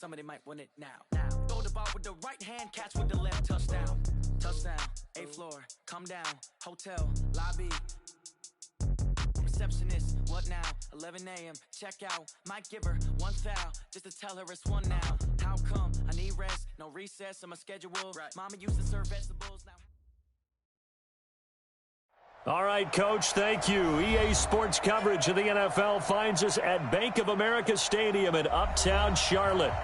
Somebody might win it now. Throw the ball with the right hand, catch with the left, touchdown. Touchdown, 8th floor, come down, hotel, lobby. Receptionist, what now? 11 a.m., check out. Might give her one foul, just to tell her it's one now. How come? I need rest, no recess on my schedule. Right. Mama used to serve vegetables now. All right, Coach, thank you. EA Sports coverage of the NFL finds us at Bank of America Stadium in Uptown Charlotte.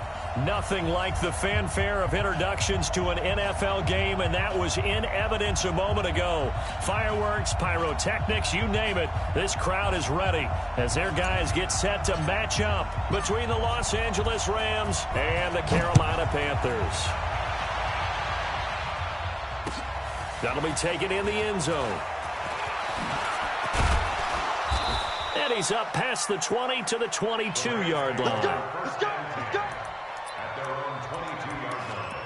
Nothing like the fanfare of introductions to an NFL game, and that was in evidence a moment ago. Fireworks, pyrotechnics, you name it. This crowd is ready as their guys get set to match up between the Los Angeles Rams and the Carolina Panthers. That'll be taken in the end zone. And he's up past the 20 to the 22-yard line. Let's go, let's go, let's go. At their own 22-yard line.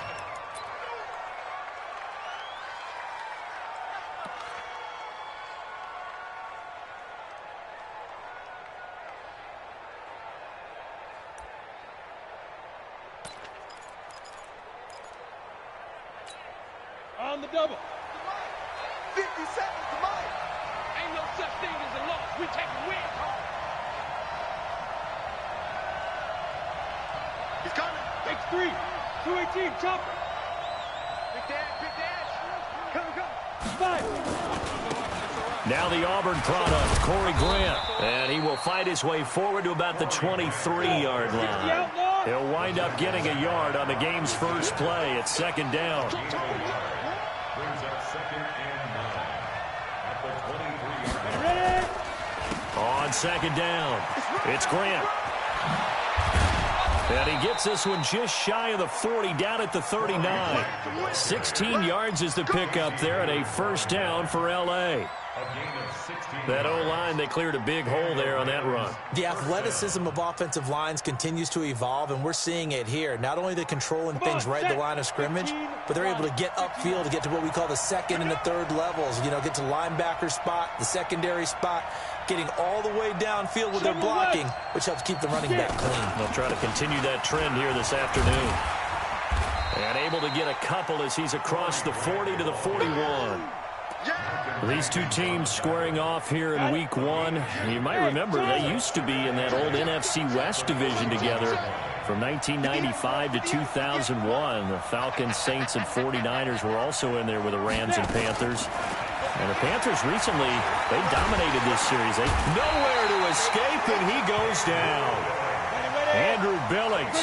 On the double. 50 seconds to mine. Ain't no such thing as a loss. We take wins home. He's coming. Takes 3. 218, chopper. Big dash. Come. 5. Now the Auburn product, Corey Grant. And he will fight his way forward to about the 23-yard line. He'll wind up getting a yard on the game's first play at second down. Brings up 2nd and 9 at the 23-yard line. On second down, it's Grant. And he gets this one just shy of the 40, down at the 39. 16 yards is the pickup there, and a first down for L.A. That O-line, they cleared a big hole there on that run. The athleticism of offensive lines continues to evolve, and we're seeing it here. Not only the controlling things right at the line of scrimmage, but they're able to get upfield to get to what we call the second and the third levels. You know, get to linebacker spot, the secondary spot, getting all the way downfield with their blocking, which helps keep the running back clean. They'll try to continue that trend here this afternoon. And able to get a couple as he's across the 40 to the 41. These two teams squaring off here in week 1. You might remember they used to be in that old NFC West division together from 1995 to 2001. The Falcons, Saints, and 49ers were also in there with the Rams and Panthers. And the Panthers recently, they dominated this series. They nowhere to escape, and he goes down. Andrew Billings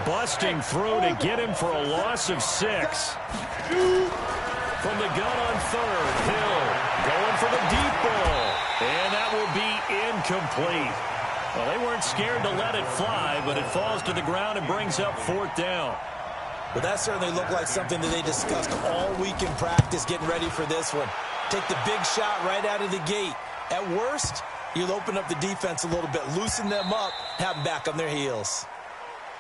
busting through to get him for a loss of 6. From the gun on third, Hill going for the deep ball, and that will be incomplete. Well, they weren't scared to let it fly, but it falls to the ground and brings up 4th down. Well, that certainly looked like something that they discussed all week in practice, getting ready for this one. Take the big shot right out of the gate. At worst, you'll open up the defense a little bit, loosen them up, have them back on their heels.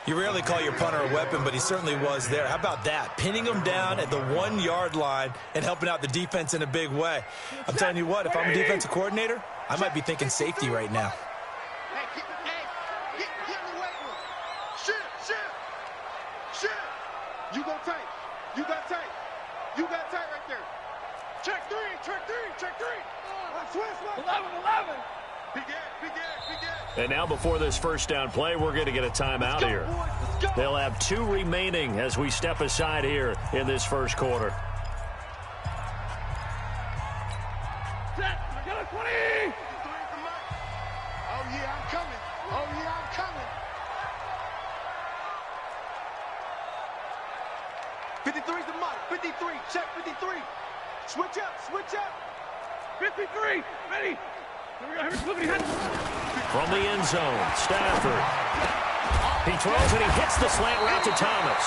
You rarely call your punter a weapon, but he certainly was there. How about that? Pinning him down at the 1-yard line and helping out the defense in a big way. I'm telling you what, if I'm a defensive coordinator, I might be thinking safety right now. Hey, get in the weight room. Shift. You got tight. You got tight right there. Check 3. Switch. 11. Big ass. And now before this first down play, we're going to get a timeout here. They'll have 2 remaining as we step aside here in this first quarter. Set. I got a 20. Oh, yeah, I'm coming. 53's the mark. 53. Check 53. Switch up. 53. Ready. From the end zone, Stafford. He throws and he hits the slant route to Thomas.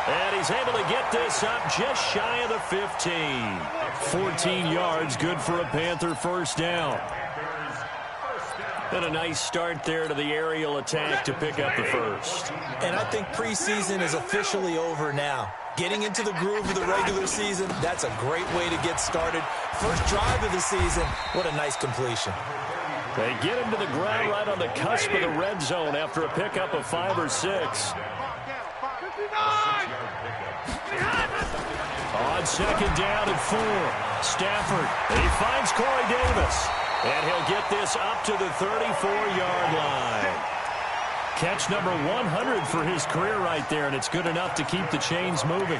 And he's able to get this up just shy of the 15. 14 yards, good for a Panther first down. And a nice start there to the aerial attack to pick up the first. And I think preseason is officially over now. Getting into the groove of the regular season, that's a great way to get started. First drive of the season, what a nice completion. They get him to the ground right on the cusp of the red zone after a pickup of 5 or 6. On second down and 4, Stafford. He finds Corey Davis. And he'll get this up to the 34-yard line. Catch number 100 for his career right there, and it's good enough to keep the chains moving.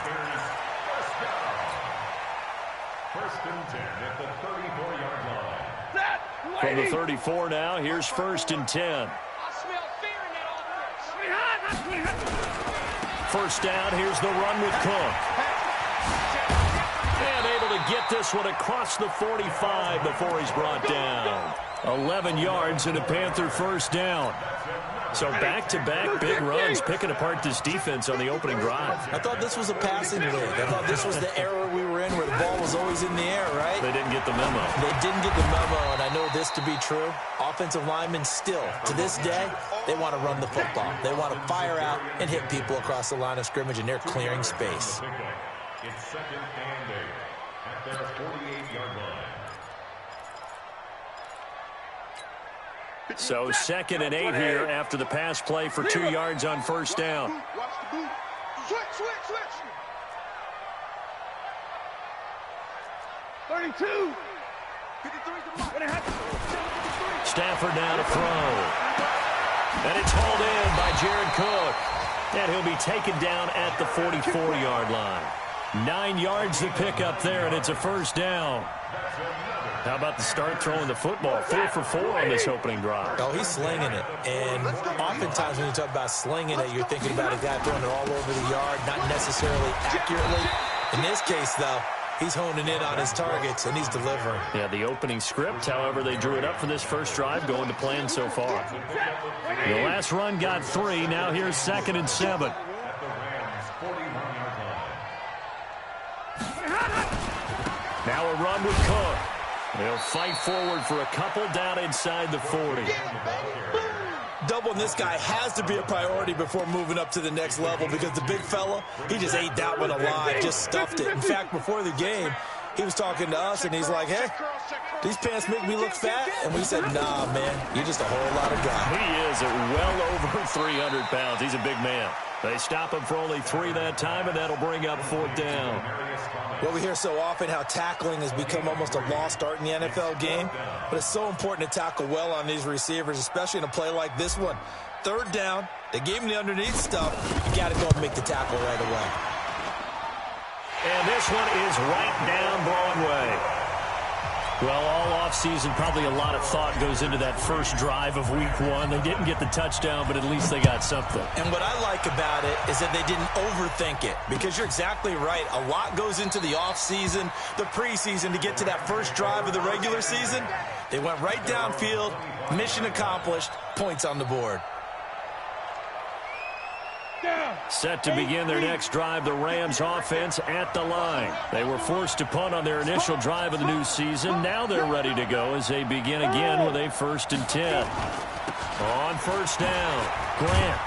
First and 10 at the 34-yard line. From the 34 now, here's first and 10. I smell fear in that offense. First down, here's the run with Cook. And able to get this one across the 45 before he's brought down. 11 yards and a Panther first down. So back-to-back big runs, picking apart this defense on the opening drive. I thought this was a passing league. I thought this was the era we were in where the ball was always in the air, right? They didn't get the memo. They didn't get the memo, and I know this to be true. Offensive linemen still, to this day, they want to run the football. They want to fire out and hit people across the line of scrimmage, and they're clearing space. It's second and 8 at their 48-yard line. So second and 8 here after the pass play for 2 yards on first down. Watch the boot. Switch. 32. 53. Stafford now to throw. And it's hauled in by Jared Cook. And he'll be taken down at the 44-yard line. 9 yards to pick up there, and it's a first down. How about the start throwing the football? 4 for 4 on this opening drive. Oh, he's slinging it. And oftentimes when you talk about slinging it, you're thinking about a guy throwing it all over the yard, not necessarily accurately. In this case, though, he's honing in on his targets, and he's delivering. Yeah, the opening script, however, they drew it up for this first drive, going to plan so far. The last run got 3. Now here's second and 7. Now a run with Cook. They'll fight forward for a couple down inside the 40. Doubling this guy has to be a priority before moving up to the next level because the big fella, he just ate that one alive, just stuffed it. In fact, before the game, he was talking to us, and he's like, hey, these pants make me look fat? And we said, nah, man, you're just a whole lot of guy. He is at well over 300 pounds. He's a big man. They stop him for only 3 that time, and that'll bring up 4th down. Well, we hear so often how tackling has become almost a lost art in the NFL game, but it's so important to tackle well on these receivers, especially in a play like this one. 3rd down, they gave him the underneath stuff. You got to go and make the tackle right away. And this one is right down Broadway. Well, all offseason, probably a lot of thought goes into that first drive of week 1. They didn't get the touchdown, but at least they got something. And what I like about it is that they didn't overthink it, because you're exactly right. A lot goes into the offseason, the preseason to get to that first drive of the regular season. They went right downfield, mission accomplished, points on the board. Set to begin their next drive, the Rams offense at the line. They were forced to punt on their initial drive of the new season. Now they're ready to go as they begin again with a 1st and 10. On first down, Grant.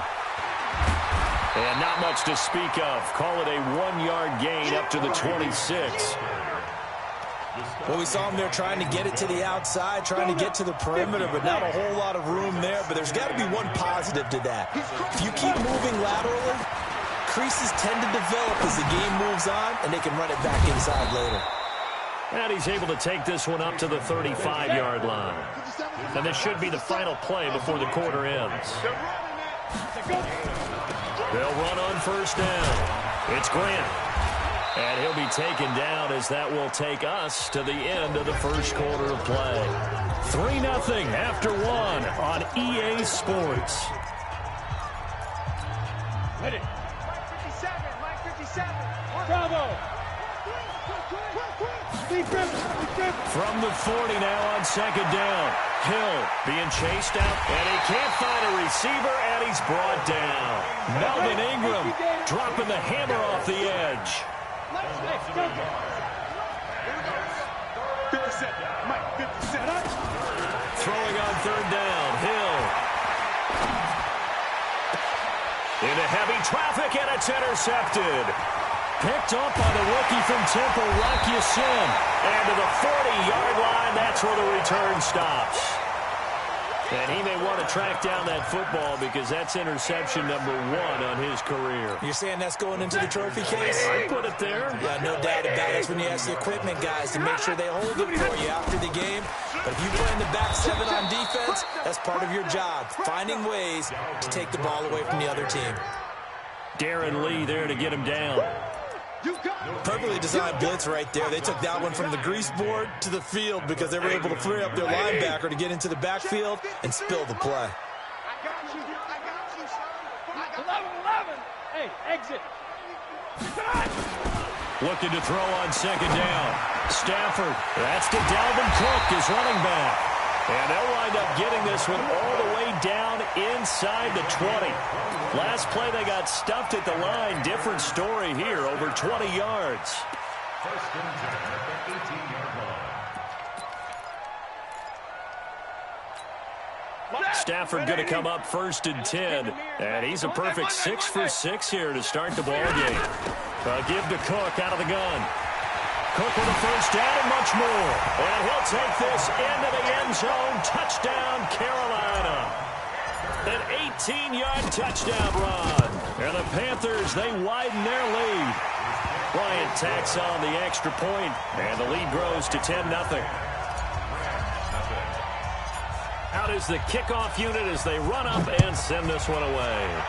And not much to speak of. Call it a 1-yard gain up to the 26. Well, we saw him there trying to get it to the outside, trying to get to the perimeter, but not a whole lot of room there. But there's got to be one positive to that. If you keep moving laterally, creases tend to develop as the game moves on, and they can run it back inside later. And he's able to take this one up to the 35-yard line. And this should be the final play before the quarter ends. They'll run on first down. It's Grant. And he'll be taken down as that will take us to the end of the first quarter of play. 3-0 after 1 on EA Sports. Hit it. Mike 57. Bravo. From the 40 now on second down. Hill being chased out, and he can't find a receiver, and he's brought down. Melvin Ingram dropping the hammer off the edge. Throwing on third down, Hill. Into heavy traffic, and it's intercepted. Picked up by the rookie from Temple, Rock Ya-Sin. And to the 40-yard line, that's where the return stops. And he may want to track down that football because that's interception number 1 on his career. You're saying that's going into the trophy case? I put it there. Yeah, no doubt about it. That's when you ask the equipment guys to make sure they hold it for you after the game. But if you play in the back 7 on defense, that's part of your job, finding ways to take the ball away from the other team. Darren Lee there to get him down. Perfectly designed blitz right there. They took that one from the grease board to the field because they were able to free up their linebacker to get into the backfield and spill the play. I got you, son. 11-11. Hey, exit. Looking to throw on second down. Stafford, that's to Dalvin Cook, his running back. And they'll wind up getting this one all the way down inside the 20. Last play, they got stuffed at the line. Different story here, over 20 yards. First and 10 at the 18-yard line. Stafford going to come up first and 10. And he's a perfect 6 for 6 here to start the ball game. Give to Cook out of the gun. Cook with a first down and much more. And he'll take this into the end zone. Touchdown, Carolina. An 18-yard touchdown run. And the Panthers, they widen their lead. Bryant tacks on the extra point, and the lead grows to 10-0. Out is the kickoff unit as they run up and send this one away.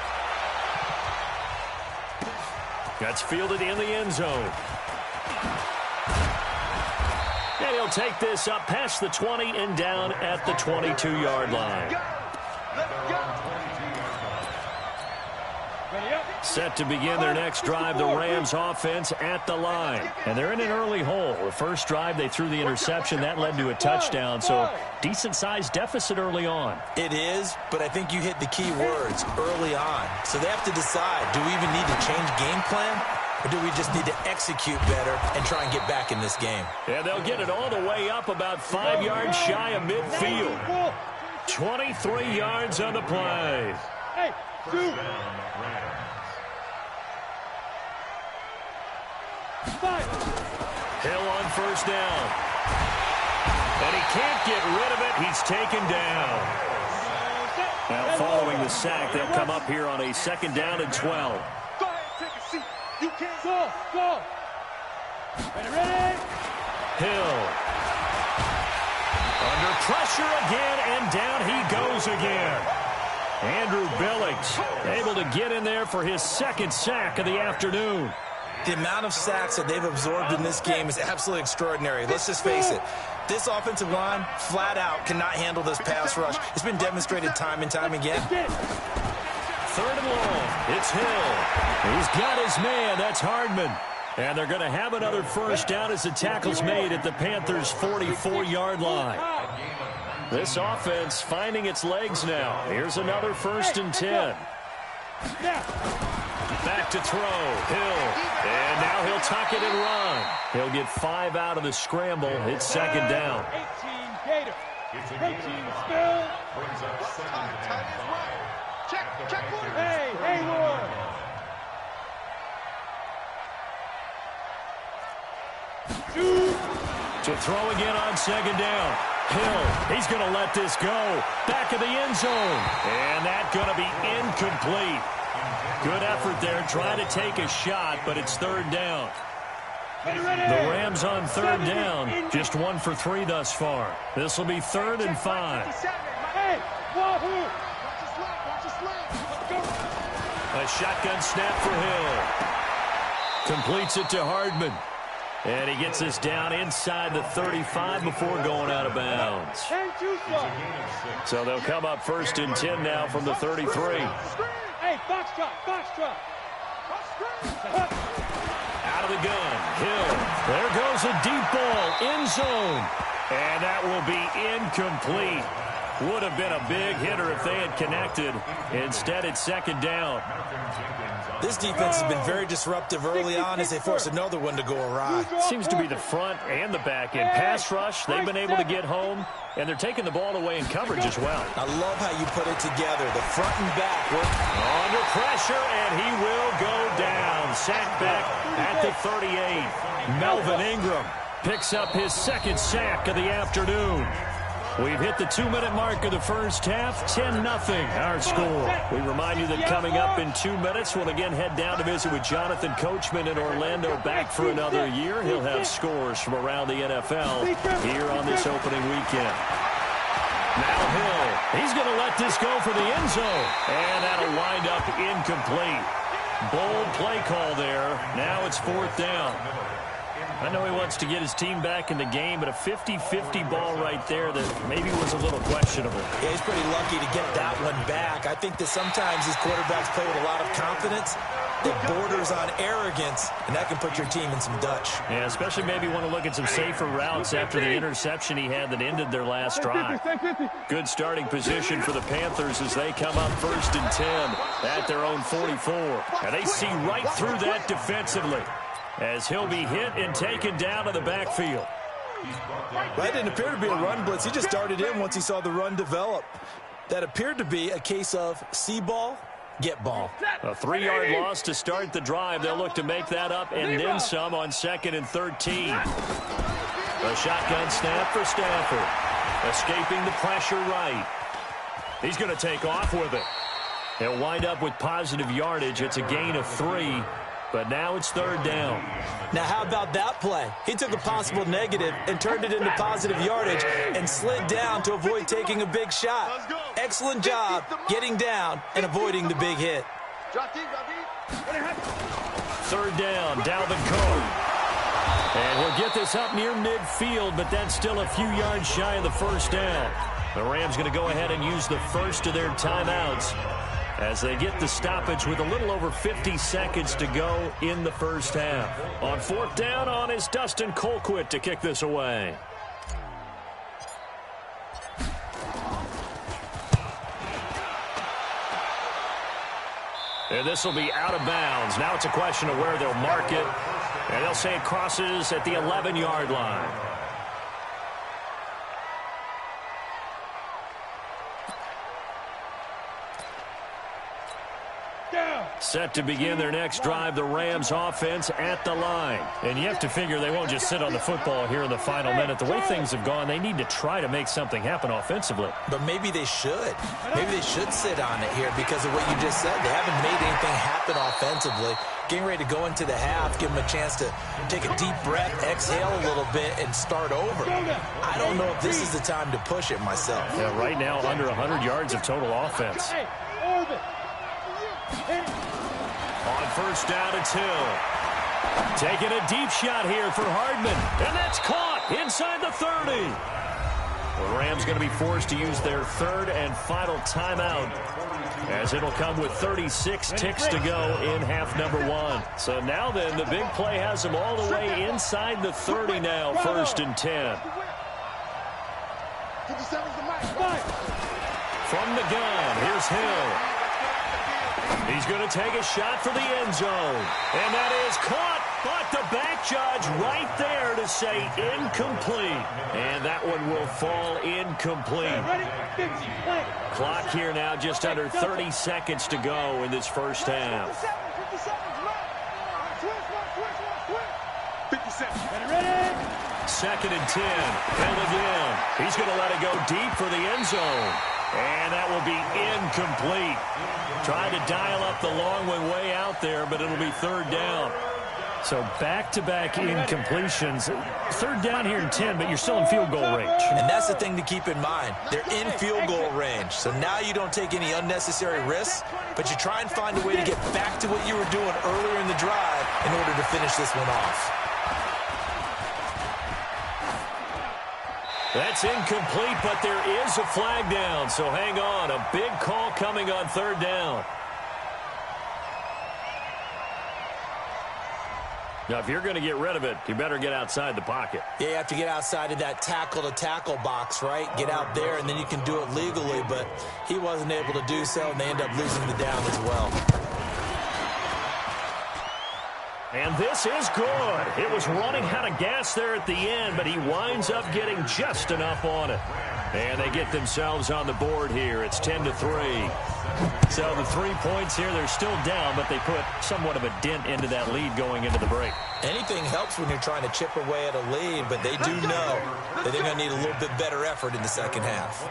That's fielded in the end zone. And he'll take this up past the 20 and down at the 22-yard line. Set to begin their next drive, the Rams offense at the line. And they're in an early hole. The first drive, they threw the interception. That led to a touchdown, so decent-sized deficit early on. It is, but I think you hit the key words, early on. So they have to decide, do we even need to change game plan? Or do we just need to execute better and try and get back in this game? And they'll get it all the way up about 5 yards shy of midfield. 23 yards on the play. Hey, dude. Hill on first down. And he can't get rid of it. He's taken down. Now following the sack, they'll come up here on a second down and 12. Go ahead, take a seat. You can't Go. Ready? Hill. Under pressure again, and down he goes again. Andrew Billings able to get in there for his second sack of the afternoon. The amount of sacks that they've absorbed in this game is absolutely extraordinary. Let's just face it. This offensive line, flat out, cannot handle this pass rush. It's been demonstrated time and time again. Third and long. It's Hill. He's got his man. That's Hardman. And they're going to have another first down as the tackle's made at the Panthers' 44-yard line. This offense finding its legs now. Here's another first and 10. Back to throw. Hill. And now he'll tuck it and run. He'll get 5 out of the scramble. It's second down. 18 Gator. 13 still. check one. Hey, Hayward. To throw again on second down. Hill, he's going to let this go. Back of the end zone. And that's going to be incomplete. Good effort there, trying to take a shot, but it's third down. The Rams on third down, just 1 for 3 thus far. This will be 3rd and 5. Hey, wahoo! A shotgun snap for Hill. Completes it to Hardman. And he gets this down inside the 35 before going out of bounds. So they'll come up first and 10 now from the 33. Hey, foxtrot. Out of the gun, Hill. There goes a deep ball, end zone. And that will be incomplete. Would have been a big hitter if they had connected. Instead, it's second down. This defense has been very disruptive early on as they force another one to go awry. Seems to be the front and the back end. Pass rush, they've been able to get home, and they're taking the ball away in coverage as well. I love how you put it together. The front and back work. Under pressure, and he will go down. Sacked back at the 38. Melvin Ingram picks up his second sack of the afternoon. We've hit the 2-minute mark of the first half, 10-0 our score. We remind you that coming up in 2 minutes, we'll again head down to visit with Jonathan Coachman in Orlando, back for another year. He'll have scores from around the NFL here on this opening weekend. Now Hill, he's going to let this go for the end zone, and that'll wind up incomplete. Bold play call there. Now it's 4th down. I know he wants to get his team back in the game, but a 50-50 ball right there that maybe was a little questionable. Yeah, he's pretty lucky to get that one back. I think that sometimes these quarterbacks play with a lot of confidence that borders on arrogance, and that can put your team in some Dutch. Yeah, especially maybe want to look at some safer routes after the interception he had that ended their last drive. Good starting position for the Panthers as they come up 1st and 10 at their own 44. And they see right through that defensively, as he'll be hit and taken down to the backfield. That didn't appear to be a run blitz. He just darted in once he saw the run develop. That appeared to be a case of see ball, get ball. A 3-yard loss to start the drive. They'll look to make that up and then some on 2nd and 13. A shotgun snap for Stafford. Escaping the pressure right. He's going to take off with it. He'll wind up with positive yardage. It's a gain of 3. But now it's 3rd down. Now, how about that play? He took a possible negative and turned it into positive yardage and slid down to avoid taking a big shot. Excellent job getting down and avoiding the big hit. 3rd down, Dalvin Cook. And we'll get this up near midfield, but that's still a few yards shy of the 1st down. The Rams going to go ahead and use the first of their timeouts as they get the stoppage with a little over 50 seconds to go in the first half. On 4th down, on is Dustin Colquitt to kick this away. And this will be out of bounds. Now it's a question of where they'll mark it. And they'll say it crosses at the 11-yard line. Set to begin their next drive, the Rams offense at the line. And you have to figure they won't just sit on the football here in the final minute. The way things have gone, they need to try to make something happen offensively. But maybe they should. Maybe they should sit on it here because of what you just said. They haven't made anything happen offensively. Getting ready to go into the half, give them a chance to take a deep breath, exhale a little bit, and start over. I don't know if this is the time to push it myself. Yeah, right now under 100 yards of total offense. On 1st down, it's Hill. Taking a deep shot here for Hardman. And that's caught inside the 30. The Rams going to be forced to use their 3rd and final timeout, as it'll come with 36 ticks to go in half number 1. So now then, the big play has them all the way inside the 30 now, 1st and 10. From the gun, here's Hill. He's going to take a shot for the end zone. And that is caught, but the back judge right there to say incomplete. And that one will fall incomplete. Clock here now just under 30 seconds to go in this first half. 2nd and 10. And again, he's going to let it go deep for the end zone. And that will be incomplete. Trying to dial up the long one way out there, but it'll be 3rd down. So back-to-back incompletions. 3rd down here in 10, but you're still in field goal range. And that's the thing to keep in mind. They're in field goal range. So now you don't take any unnecessary risks, but you try and find a way to get back to what you were doing earlier in the drive in order to finish this one off. That's incomplete, but there is a flag down, so hang on. A big call coming on 3rd down. Now, if you're going to get rid of it, you better get outside the pocket. Yeah, you have to get outside of that tackle-to-tackle box, right? Get out there, and then you can do it legally, but he wasn't able to do so, and they end up losing the down as well. And this is good. It was running out of gas there at the end, but he winds up getting just enough on it. And they get themselves on the board here. It's 10-3. So the 3 points here, they're still down, but they put somewhat of a dent into that lead going into the break. Anything helps when you're trying to chip away at a lead, but they do know that they're going to need a little bit better effort in the second half.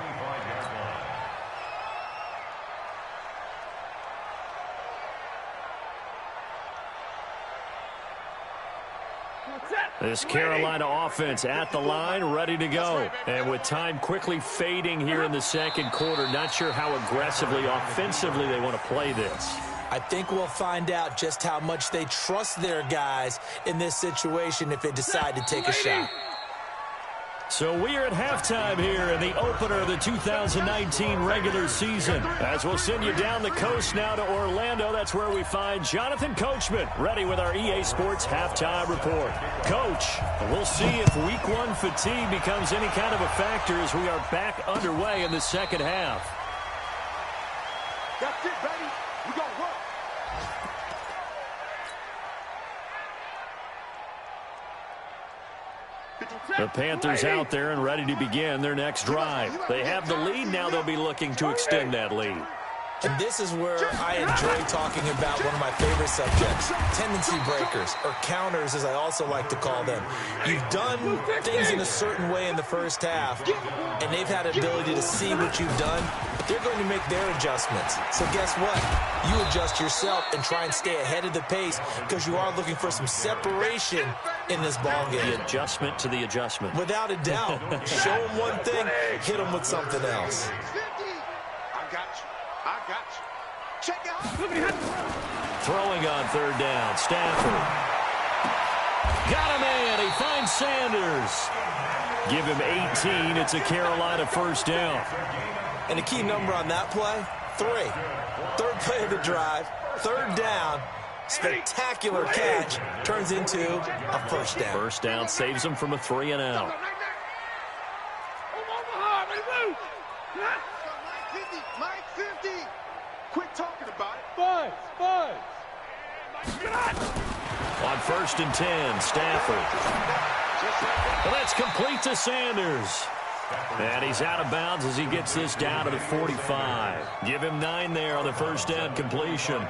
This Carolina offense at the line, ready to go. And with time quickly fading here in the second quarter, not sure how aggressively, offensively they want to play this. I think we'll find out just how much they trust their guys in this situation if they decide to take a shot. So we are at halftime here in the opener of the 2019 regular season. As we'll send you down the coast now to Orlando, that's where we find Jonathan Coachman, ready with our EA Sports halftime report. Coach, we'll see if week one fatigue becomes any kind of a factor as we are back underway in the second half. That's it, baby. We gonna work. The Panthers out there and ready to begin their next drive. They have the lead. Now they'll be looking to extend that lead. And this is where I enjoy talking about one of my favorite subjects, tendency breakers, or counters as I also like to call them. You've done things in a certain way in the first half, and they've had the ability to see what you've done. They're going to make their adjustments. So guess what? You adjust yourself and try and stay ahead of the pace because you are looking for some separation in this ballgame. The adjustment to the adjustment. Without a doubt. Show them one thing, hit them with something else. I got you. I got you. Check it out. Throwing on third down, Stafford. Got him in. He finds Sanders. Give him 18. It's a Carolina first down. And the key number on that play, 3. Third play of the drive, third down, spectacular catch, turns into a first down. First down saves them from a 3 and out. Mike 50. Quit talking about it. Buzz. On first and 10, Stafford. Well, that's complete to Sanders. And he's out of bounds as he gets this down to the 45. Give him 9 there on the first down completion.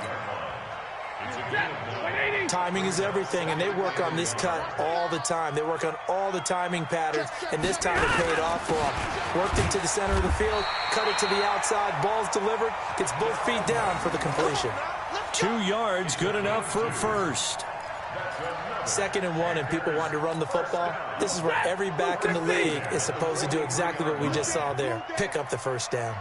Timing is everything, and they work on this cut all the time. They work on all the timing patterns, and this time it paid off for them. Worked into the center of the field, cut it to the outside, ball's delivered, gets both feet down for the completion. 2 yards, good enough for a first. 2nd and 1, and people want to run the football. This is where every back in the league is supposed to do exactly what we just saw there. Pick up the first down.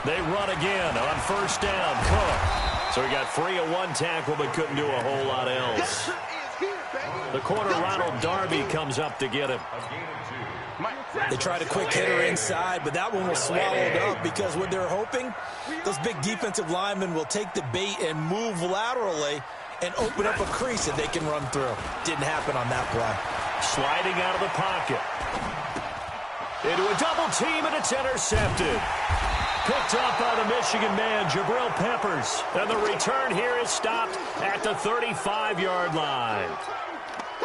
They run again on first down. Cook. So he got free of 1 tackle, but couldn't do a whole lot else. The corner, Ronald Darby, comes up to get him. They tried a quick hitter inside, but that one was swallowed up because what they're hoping, those big defensive linemen will take the bait and move laterally and open up a crease that they can run through. Didn't happen on that play. Sliding out of the pocket. Into a double team, and it's intercepted. Picked up by the Michigan man, Jabril Peppers. And the return here is stopped at the 35-yard line.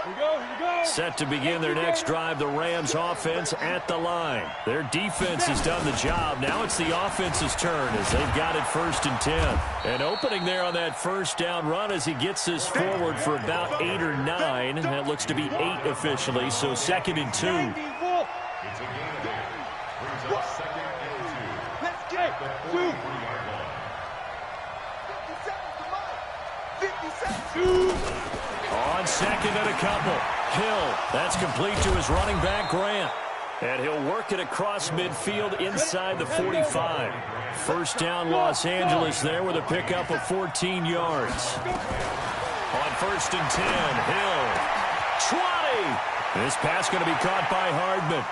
Here we go. Set to begin their next drive, the Rams offense at the line. Their defense has done the job. Now it's the offense's turn as they've got it first and 10. And opening there on that first down run as he gets this forward for about 8 or 9. That looks to be 8 officially, so 2nd and 2. It's a game day. Brings up 2nd and 2. At the 43-yard line. 50 seconds. On 2nd and a couple. Hill, that's complete to his running back, Grant. And he'll work it across midfield inside the 45. First down, Los Angeles there with a pickup of 14 yards. On first and 10, Hill. 20! This pass going to be caught by Hardman.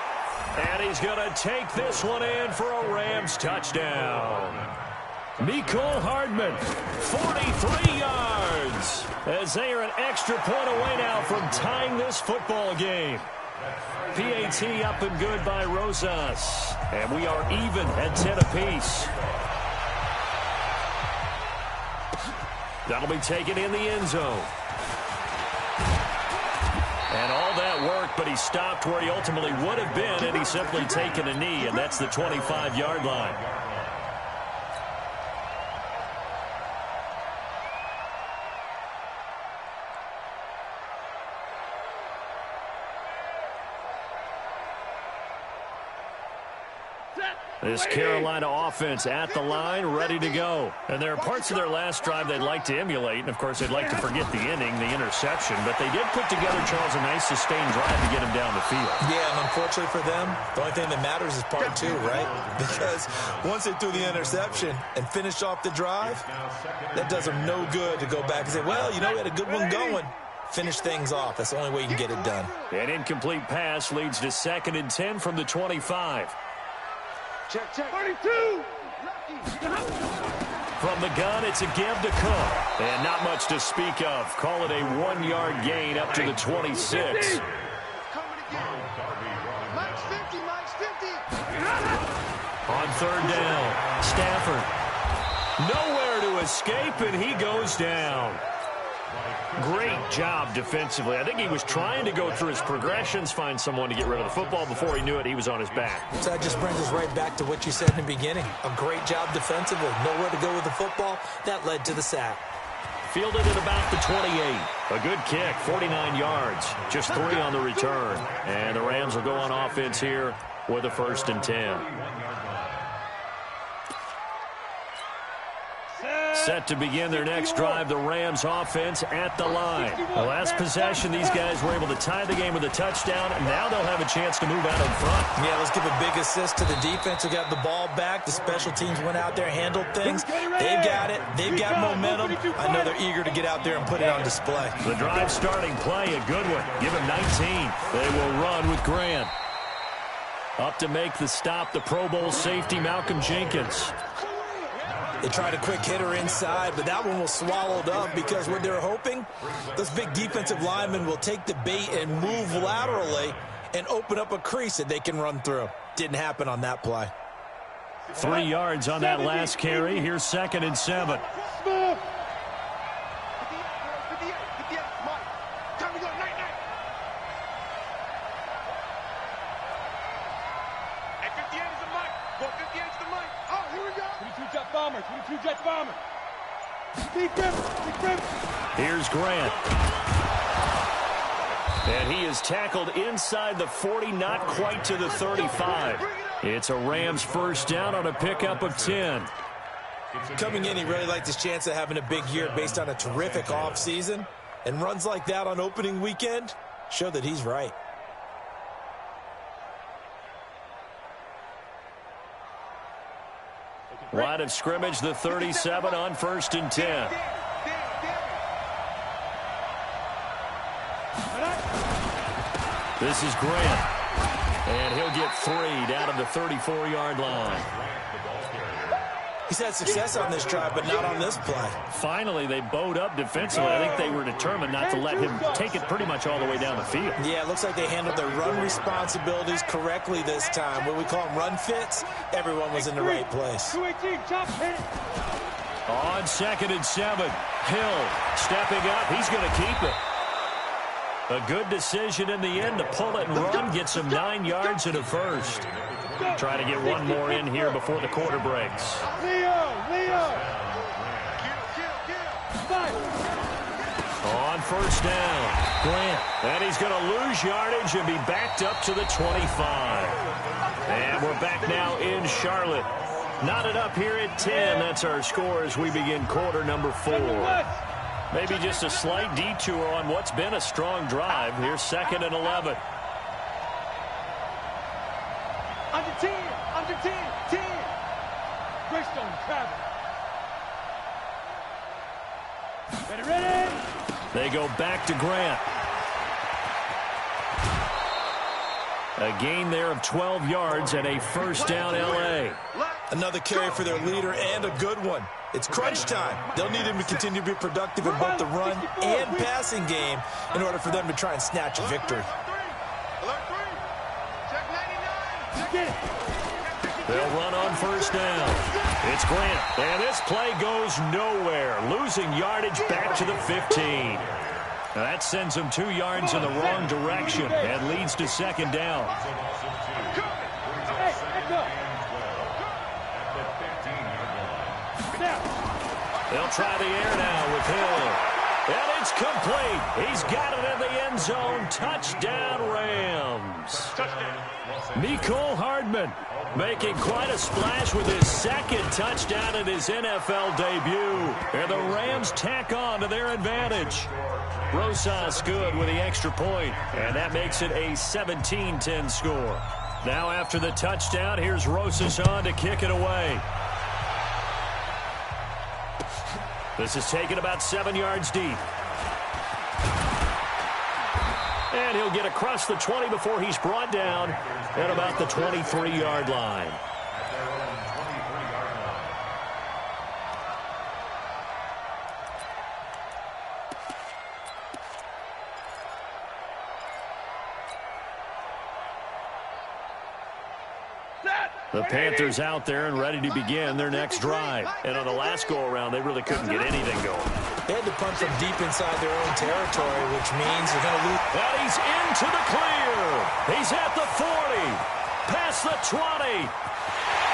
And he's going to take this one in for a Rams touchdown. Mecole Hardman, 43 yards, as they are an extra point away now from tying this football game. PAT up and good by Rosas, and we are even at 10 apiece. That'll be taken in the end zone. And all that work, but he stopped where he ultimately would have been, and he's simply taken a knee, and that's the 25-yard line. This Carolina offense at the line, ready to go. And there are parts of their last drive they'd like to emulate. And, of course, they'd like to forget the inning, the interception. But they did put together, Charles, a nice sustained drive to get him down the field. Yeah, and unfortunately for them, the only thing that matters is part two, right? Because once they threw the interception and finished off the drive, that does them no good to go back and say, well, you know, we had a good one going. Finish things off. That's the only way you can get it done. An incomplete pass leads to 2nd and 10 from the 25. Check. 32! From the gun, it's a give to Cook. And not much to speak of. Call it a 1-yard gain up to the 26. Mike's 50. On 3rd down, Stafford. Nowhere to escape, and he goes down. Great job defensively. I think he was trying to go through his progressions, find someone to get rid of the football. Before he knew it, he was on his back. So that just brings us right back to what you said in the beginning. A great job defensively. Nowhere to go with the football. That led to the sack. Fielded at about the 28. A good kick, 49 yards. Just 3 on the return. And the Rams will go on offense here with a 1st and 10. Set to begin their next drive, the Rams offense at the line. The last possession, these guys were able to tie the game with a touchdown, and now they'll have a chance to move out in front. Yeah, let's give a big assist to the defense who got the ball back. The special teams went out there, handled things. They've got it. They've got momentum. I know they're eager to get out there and put it on display. The drive starting play, a good one. Give him 19. They will run with Grant. Up to make the stop, the Pro Bowl safety, Malcolm Jenkins. They tried a quick hitter inside, but that one was swallowed up because what they're hoping, those big defensive linemen will take the bait and move laterally and open up a crease that they can run through. Didn't happen on that play. 3 yards on that last carry. Here's 2nd and 7. Here's Grant. And he is tackled inside the 40, not quite to the 35. It's a Rams 1st down on a pickup of 10. Coming in, he really liked his chance of having a big year based on a terrific offseason. And runs like that on opening weekend show that he's right. Line of scrimmage, the 37 on 1st and 10. This is Grant. And he'll get 3 down to the 34-yard line. He's had success on this drive, but not on this play. Finally, they bowed up defensively. I think they were determined not to let him take it pretty much all the way down the field. Yeah, it looks like they handled their run responsibilities correctly this time. What we call them run fits, everyone was in the right place. On 2nd and 7, Hill stepping up. He's going to keep it. A good decision in the end to pull it and run. Gets him 9 yards and a 1st. Try to get one more in here before the quarter breaks. On 1st down, Grant. And he's going to lose yardage and be backed up to the 25. And we're back now in Charlotte. Knotted up here at 10. That's our score as we begin quarter number 4. Maybe just a slight detour on what's been a strong drive. Here's 2nd and 11. Under 10, 10. Greystone travel. Ready. They go back to Grant. A gain there of 12 yards and a 1st down L.A. Another carry for their leader and a good one. It's crunch time. They'll need him to continue to be productive in both the run and passing game in order for them to try and snatch a victory. They'll run on 1st down. It's Grant, and this play goes nowhere, losing yardage back to the 15. Now that sends him 2 yards in the wrong direction and leads to second down. They'll try the air now with Hill. And it's complete. He's got it in the end zone. Touchdown, Rams. Mecole Hardman making quite a splash with his second touchdown in his NFL debut. And the Rams tack on to their advantage. Rosas good with the extra point, and that makes it a 17-10 score. Now after the touchdown, here's Rosas on to kick it away. This is taken about 7 yards deep. And he'll get across the 20 before he's brought down at about the 23-yard line. The Panthers out there and ready to begin their next drive. And on the last go-around, they really couldn't get anything going. They had to punt from deep inside their own territory, which means they're going to lose. And he's into the clear. He's at the 40. Past the 20.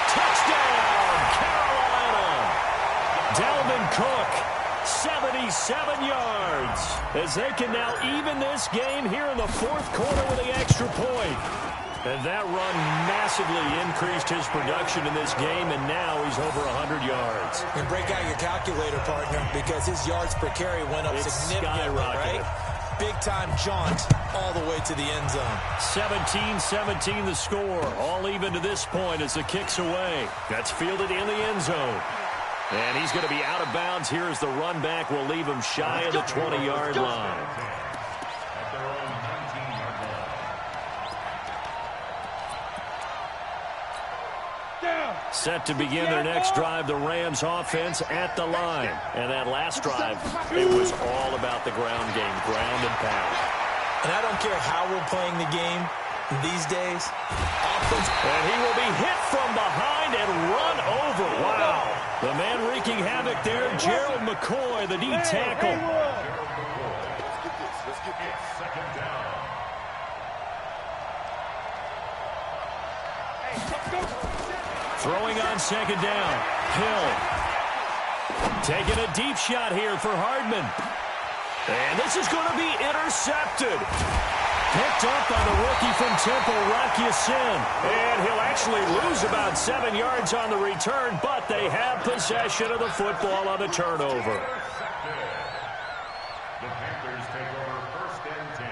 Touchdown, Carolina. Dalvin Cook, 77 yards. As they can now even this game here in the fourth quarter with the extra point. And that run massively increased his production in this game, and now he's over 100 yards. And break out your calculator, partner, because his yards per carry went up significantly, right? Big-time jaunt all the way to the end zone. 17-17 the score, all even to this point as the kick's away. That's fielded in the end zone. And he's going to be out of bounds here as the run back will leave him shy of the 20-yard line. Set to begin their next drive, the Rams offense at the line. And that last drive, it was all about the ground game, ground and pound. And I don't care how we're playing the game these days. And he will be hit from behind and run over. Wow. The man wreaking havoc there, Gerald McCoy, the D tackle. Let's get this. Second down. Throwing on second down. Hill. Taking a deep shot here for Hardman. And this is going to be intercepted. Picked up by the rookie from Temple, Rocky Sin. And he'll actually lose about 7 yards on the return, but they have possession of the football on the turnover. The Panthers take over first and 10.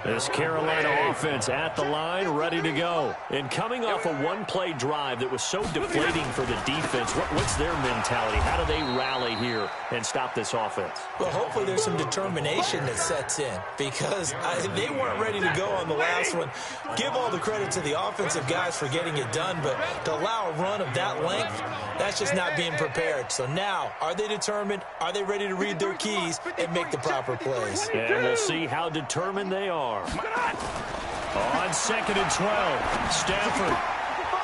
This Carolina offense at the line, ready to go. And coming off a one-play drive that was so deflating for the defense, what's their mentality? How do they rally here and stop this offense? Well, hopefully there's some determination that sets in because they weren't ready to go on the last one. Give all the credit to the offensive guys for getting it done, but to allow a run of that length, that's just not being prepared. So now, are they determined? Are they ready to read their keys and make the proper plays? And we'll see how determined they are. On second and 12, Stafford.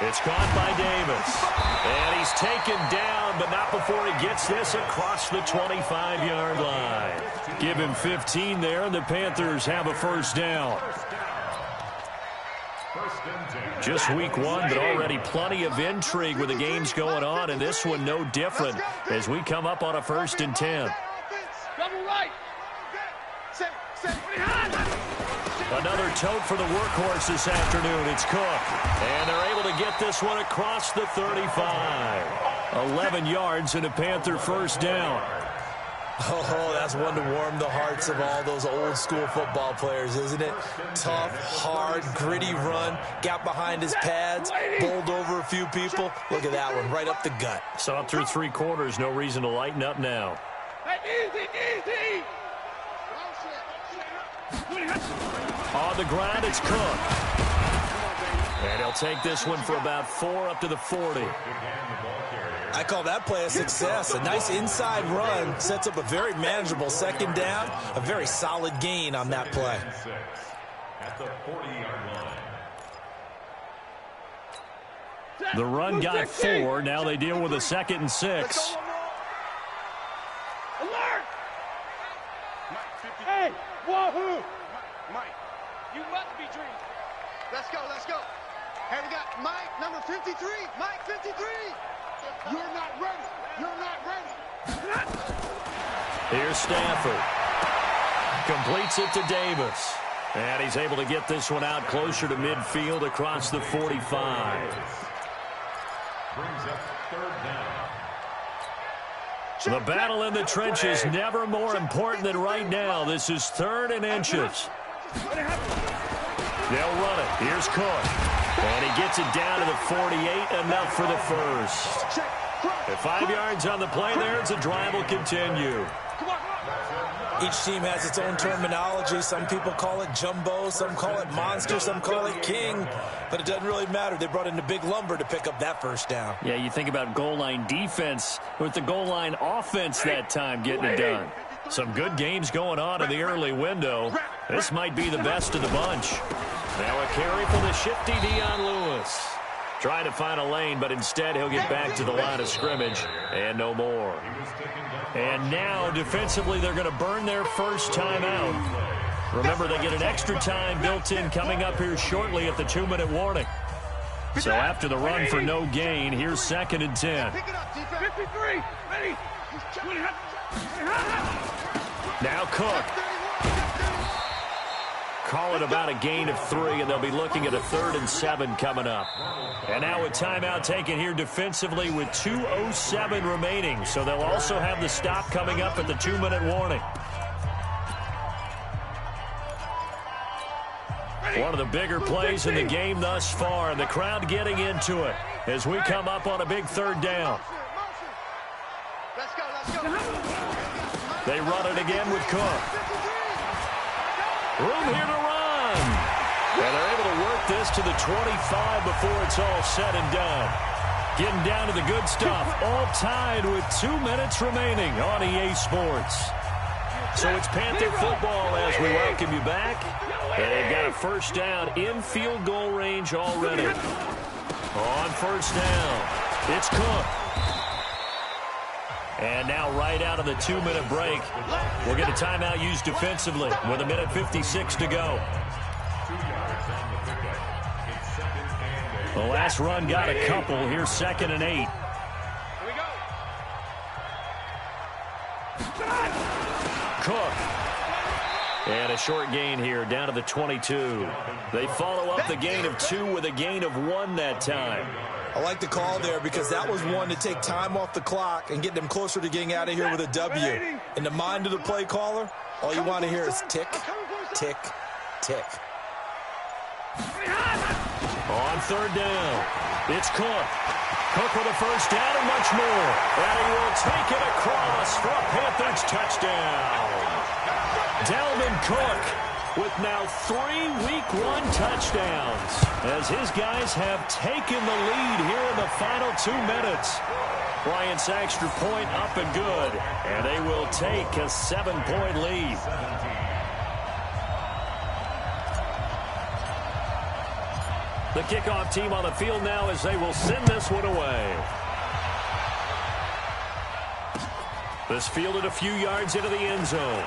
It's caught by Davis. And he's taken down, but not before he gets this across the 25-yard line. Give him 15 there, and the Panthers have a first down. Just week one, but already plenty of intrigue with the games going on, and this one no different as we come up on a first and 10. Double right. Another tote for the workhorse this afternoon. It's Cook. And they're able to get this one across the 35. 11 yards and a Panther first down. Oh, that's one to warm the hearts of all those old school football players, isn't it? Tough, hard, gritty run. Got behind his pads, bowled over a few people. Look at that one, right up the gut. Saw it through 3 quarters. No reason to lighten up now. Easy. On the ground, it's Cook. And he'll take this one for about 4 up to the 40. I call that play a success. A nice inside run sets up a very manageable second down. A very solid gain on that play. At the 40-yard line. The run got 4. Now they deal with a 2nd and 6. Alert! Hey, wahoo! Mike, You must be dreaming. let's go, let's go. Hey, we got Mike, number 53. Mike, 53. You're not ready. You're not ready. Here's Stafford. Completes it to Davis. And he's able to get this one out closer to midfield across the 45. Brings up 3rd down. The battle in the trenches never more important than right now. This is 3rd and inches. They'll run it. Here's Cook. And he gets it down to the 48, enough for the first. At 5 yards on the play there, the drive will continue. Each team has its own terminology. Some people call it jumbo, some call it monster, some call it king. But it doesn't really matter. They brought in the big lumber to pick up that first down. Yeah, you think about goal line defense with the goal line offense that time getting it done. Some good games going on in the early window. This might be the best of the bunch. Now a carry for the shifty Dion Lewis. Trying to find a lane, but instead he'll get back to the line of scrimmage and no more. And now defensively they're going to burn their first timeout. Remember, they get an extra time built in coming up here shortly at the 2-minute warning. So after the run for no gain, here's 2nd and 10. 53, ready. Now Cook. Call it about a gain of 3, and they'll be looking at a 3rd and 7 coming up. And now a timeout taken here defensively with 2:07 remaining. So they'll also have the stop coming up at the 2-minute warning. One of the bigger plays in the game thus far, and the crowd getting into it as we come up on a big 3rd down. Let's go, let's go. They run it again with Cook. Room here to run. And they're able to work this to the 25 before it's all said and done. Getting down to the good stuff. All tied with 2 minutes remaining on EA Sports. So it's Panther football as we welcome you back. And they've got a first down in field goal range already. On first down, it's Cook. And now right out of the 2-minute break, we'll get a timeout used defensively with 1:56 to go. 2 yards on the pickup. It's 2nd and 8. The last run got a couple. Here's 2nd and 8. Here we go. Cook. And a short gain here down to the 22. They follow up the gain of 2 with a gain of 1 that time. I like the call there because that was one to take time off the clock and get them closer to getting out of here with a W. In the mind of the play caller, all you want to hear is tick, tick, tick. On 3rd down, it's Cook. Cook with a first down and much more. And he will take it across for a Panthers touchdown. Dalvin Cook with now 3 Week 1 touchdowns as his guys have taken the lead here in the final 2 minutes. Bryant's extra point up and good, and they will take a 7-point lead. The kickoff team on the field now as they will send this one away. This fielded a few yards into the end zone.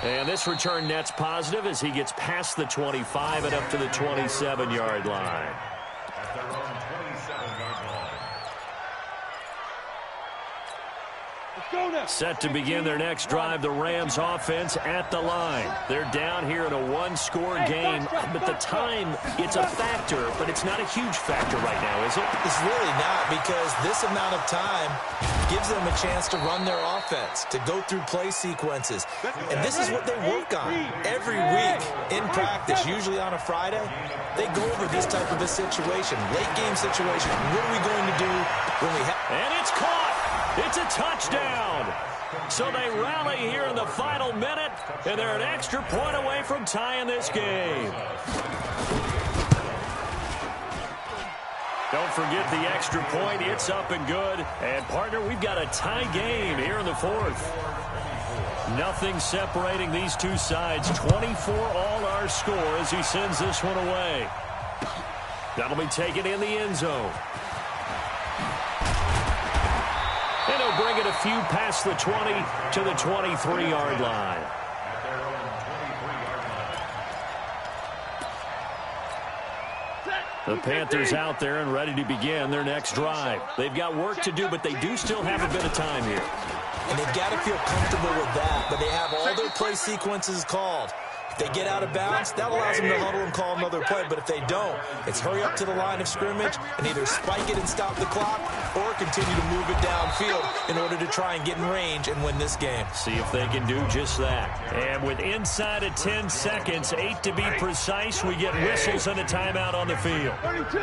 And this return net's positive as he gets past the 25 and up to the 27-yard line. At their own 27-yard line. Set to begin their next drive, the Rams offense at the line. They're down here in a 1-score game, but the time, it's a factor, but it's not a huge factor right now, is it? It's really not, because this amount of time gives them a chance to run their offense, to go through play sequences. And this is what they work on every week in practice, usually on a Friday. They go over this type of a situation, late game situation. What are we going to do when we have... And it's caught. It's a touchdown. So they rally here in the final minute, and they're an extra point away from tying this game. Don't forget the extra point. It's up and good. And, partner, we've got a tie game here in the 4th. Nothing separating these two sides. 24 all our score as he sends this one away. That'll be taken in the end zone. And he'll bring it a few past the 20 to the 23-yard line. The Panthers out there and ready to begin their next drive. They've got work to do, but they do still have a bit of time here. And they've got to feel comfortable with that, but they have all their play sequences called. If they get out of bounds, that allows them to huddle and call another play. But if they don't, it's hurry up to the line of scrimmage and either spike it and stop the clock or continue to move it downfield in order to try and get in range and win this game. See if they can do just that. And with inside of 10 seconds, 8 to be precise, we get whistles and a timeout on the field. 32.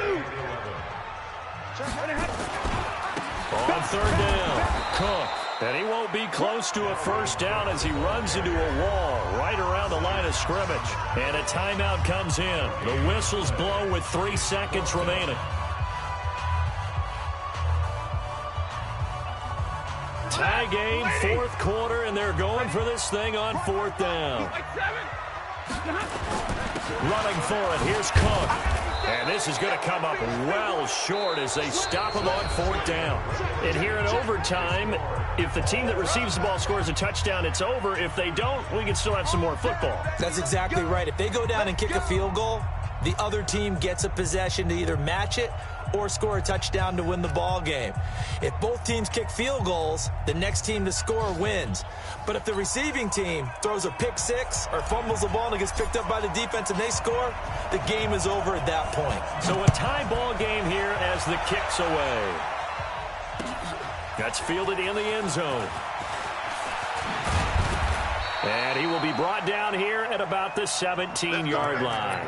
On third down, Cook. And he won't be close to a first down as he runs into a wall right around the line of scrimmage. And a timeout comes in. The whistles blow with 3 seconds remaining. Tie game, fourth quarter, and they're going for this thing on fourth down. Running for it, here's Cook. And this is going to come up well short as they stop him on fourth down. And here in overtime, if the team that receives the ball scores a touchdown, it's over. If they don't, we can still have some more football. That's exactly right. If they go down and kick a field goal, the other team gets a possession to either match it or score a touchdown to win the ball game. If both teams kick field goals, the next team to score wins. But if the receiving team throws a pick six or fumbles the ball and it gets picked up by the defense and they score, the game is over at that point. So a tie ball game here as the kick's away. That's fielded in the end zone. And he will be brought down here at about the 17-yard line.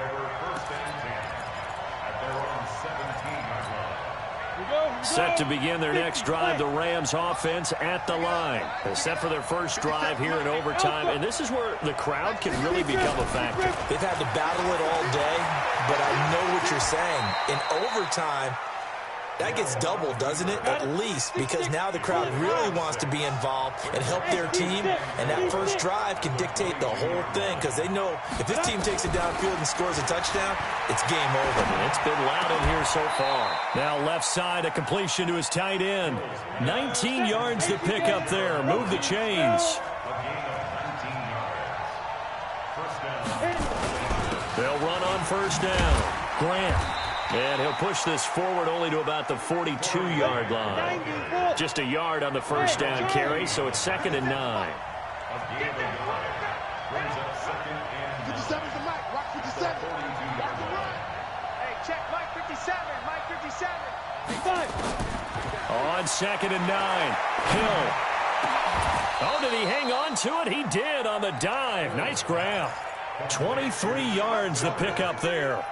Set to begin their next drive, the Rams offense at the line. They're set for their first drive here in overtime, and this is where the crowd can really become a factor. They've had to battle it all day, but I know what you're saying. In overtime, that gets doubled, doesn't it? At least, because now the crowd really wants to be involved and help their team, and that first drive can dictate the whole thing because they know if this team takes it downfield and scores a touchdown, it's game over. It's been loud in here so far. Now left side, a completion to his tight end. 19 yards to pick up there. Move the chains. They'll run on first down. Grant. And he'll push this forward only to about the 42-yard line. Just a yard on the first down carry, so it's 2nd and 9. 57's the Mike. Rock 57. Hey, check Mike 57. Mike 57. On 2nd and 9. Hill. Oh, did he hang on to it? He did on the dive. Nice grab. 23 yards the pickup there.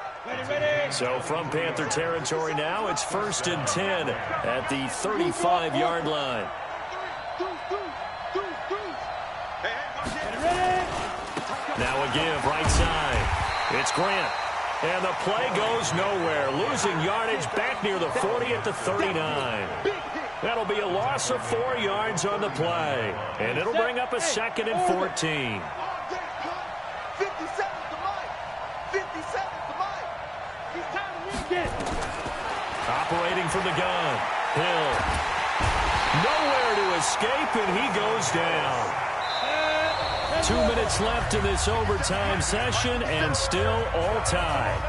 So from Panther territory now, it's 1st and 10 at the 35-yard line. Now a give right side. It's Grant. And the play goes nowhere. Losing yardage back near the 40 at the 39. That'll be a loss of 4 yards on the play. And it'll bring up a 2nd and 14. Operating from the gun. Hill. Nowhere to escape, and he goes down. 2 minutes left in this overtime session, and still all tied.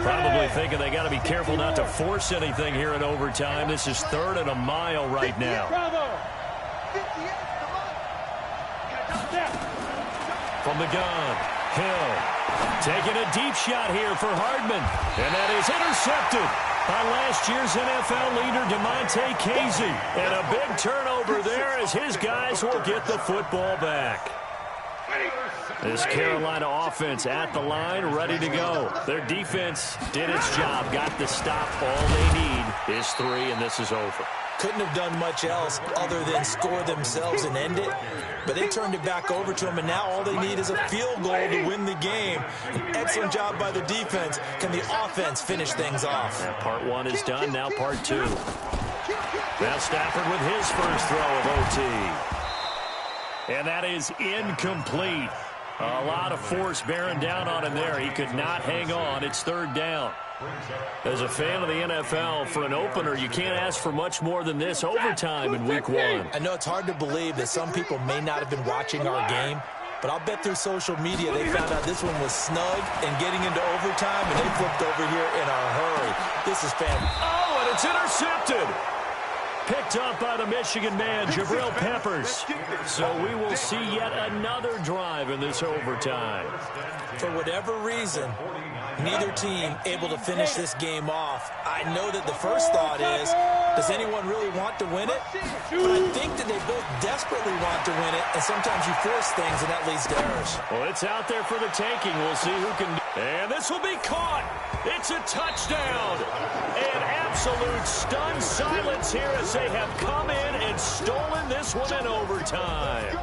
Probably thinking they got to be careful not to force anything here in overtime. This is 3rd and a mile right now. From the gun, Hill. Taking a deep shot here for Hardman. And that is intercepted by last year's NFL leader, DeMonte Casey. And a big turnover there as his guys will get the football back. This Carolina offense at the line, ready to go. Their defense did its job, got the stop. All they need is 3, and this is over. Couldn't have done much else other than score themselves and end it. But they turned it back over to them, and now all they need is a field goal to win the game. An excellent job by the defense. Can the offense finish things off? Part 1 is done, now part 2. Now Stafford with his first throw of OT. And that is incomplete. A lot of force bearing down on him there. He could not hang on. It's third down. As a fan of the NFL, for an opener, you can't ask for much more than this overtime in week 1. I know it's hard to believe that some people may not have been watching our game, but I'll bet through social media they found out this one was snug and getting into overtime, and they flipped over here in a hurry. This is fantastic. Oh, and it's intercepted. Picked up by the Michigan man, Jabril Peppers. So we will see yet another drive in this overtime. For whatever reason, neither team able to finish this game off. I know that the first thought is, does anyone really want to win it? But I think that they both desperately want to win it, and sometimes you force things, and that leads to errors. Well, it's out there for the taking. We'll see who can. And this will be caught. It's a touchdown. And absolute stunned silence here as they have come in and stolen this one in overtime.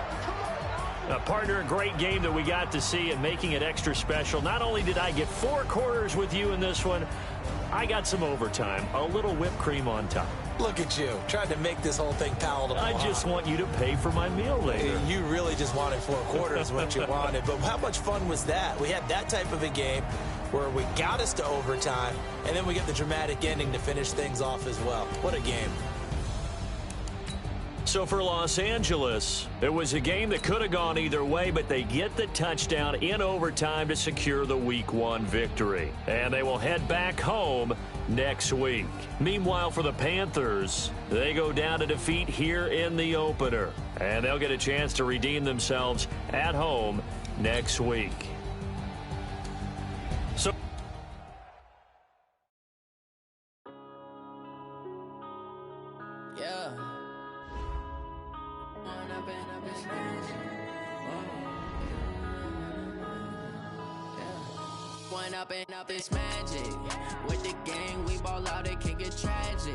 Partner, a great game that we got to see and making it extra special. Not only did I get 4 quarters with you in this one, I got some overtime, a little whipped cream on top. Look at you, trying to make this whole thing palatable. I just want you to pay for my meal later. You really just wanted 4 quarters, what you wanted. But how much fun was that? We had that type of a game where we got us to overtime, and then we get the dramatic ending to finish things off as well. What a game. So for Los Angeles, it was a game that could have gone either way, but they get the touchdown in overtime to secure the Week 1 victory. And they will head back home next week. Meanwhile, for the Panthers, they go down to defeat here in the opener. And they'll get a chance to redeem themselves at home next week. So Yeah. One up and up, it's magic. With the gang, we ball out, it can get tragic.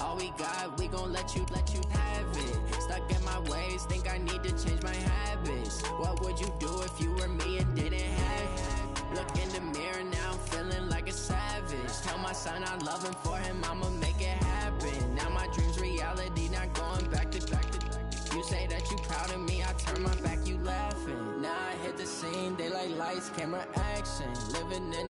All we got, we gon' let you have it. Stuck in my ways, think I need to change my habits. What would you do if you were me and didn't have it? Look in the mirror now, I'm feeling like a savage. Tell my son I love him, for him I'ma make it happen. Now my dream's reality, not going back to. You say that you proud of me, I turn my back, you laughing. Now I hit the scene, they like lights, camera, action. Living in